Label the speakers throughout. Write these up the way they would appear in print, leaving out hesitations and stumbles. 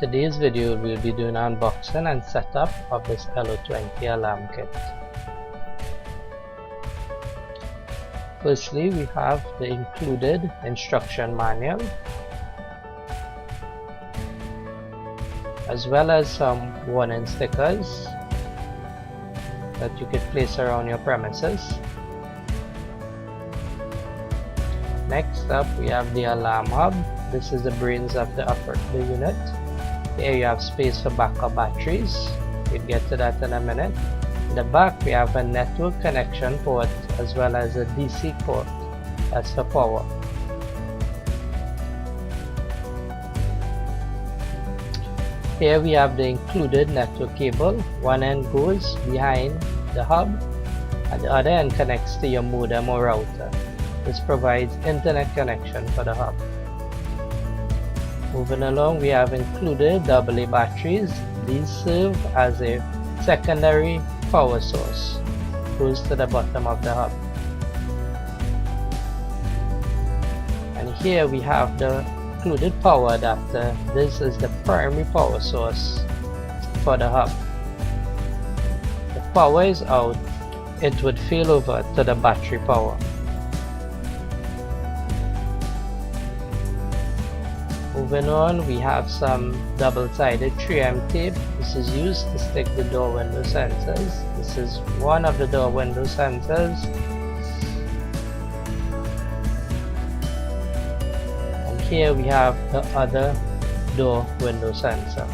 Speaker 1: today's video we'll be doing an unboxing and setup of this L020 Alarm Kit. Firstly, we have the included instruction manual as well as some warning stickers that you could place around your premises. Next up, we have the alarm hub. This is the brains of the unit. Here you have space for backup batteries. We'll get to that in a minute. In the back, we have a network connection port as well as a DC port. That's for power. Here we have the included network cable. One end goes behind the hub and the other end connects to your modem or router. This provides internet connection for the hub. Moving along, we have included AA batteries. These serve as a secondary power source. Goes to the bottom of the hub. And here we have the included power adapter. This is the primary power source for the hub. If power is out, it would fail over to the battery power. Moving on, we have some double-sided 3M tape. This is used to stick the door window sensors. This is one of the door window sensors. And here we have the other door window sensor.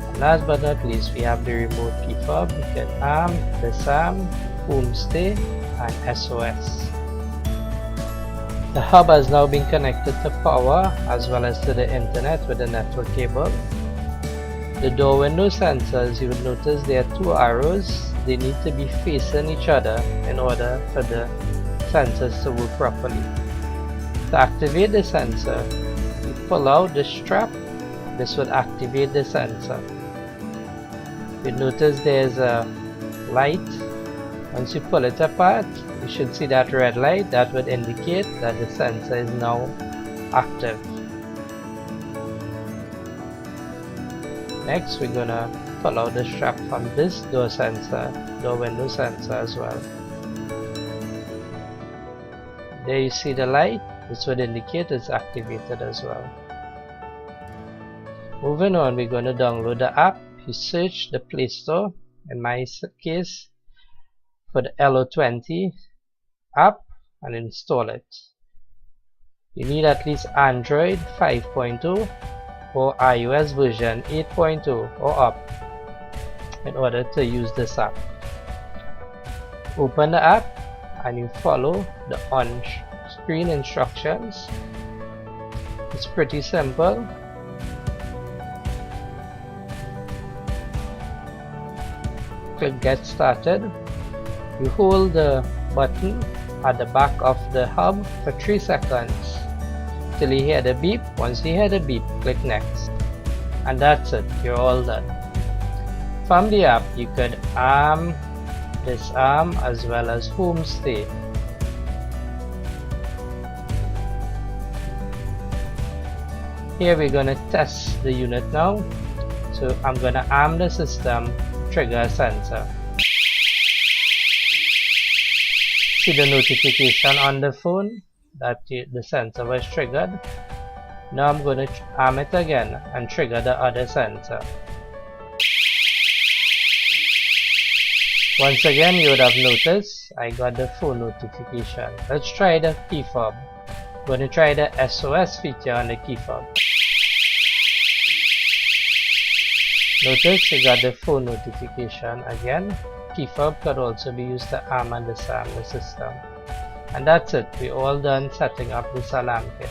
Speaker 1: And last but not least, we have the remote key fob. You can arm, disarm, home stay, and SOS. The hub has now been connected to power as well as to the internet with the network cable. The door window sensors, you will notice there are two arrows. They need to be facing each other in order for the sensors to work properly. To activate the sensor, you pull out the strap. This would activate the sensor. You'll notice there's a light. Once you pull it apart, you should see that red light. That would indicate that the sensor is now active. Next, we're gonna pull out the strap from this door window sensor as well. There you see the light. This would indicate it's activated as well. Moving on, we're gonna download the app. You search the Play Store. In my case, for the L020 app and install it. You need at least Android 5.0 or iOS version 8.0 or up in order to use this app. Open the app and you follow the on-screen instructions. It's pretty simple. Click Get Started. You hold the button at the back of the hub for 3 seconds till you hear the beep. Once you hear the beep, click Next. And that's it, you're all done. From the app, you could arm, disarm, as well as home stay. Here we're gonna test the unit now. So I'm gonna arm the system, trigger a sensor. See the notification on the phone that the sensor was triggered. Now I'm going to arm it again and trigger the other sensor. Once again, you would have noticed I got the phone notification. Let's try the key fob. I'm going to try the SOS feature on the key fob. Notice you got the phone notification again. Key fob could also be used to arm and disarm the system. And that's it, we're all done setting up this alarm kit.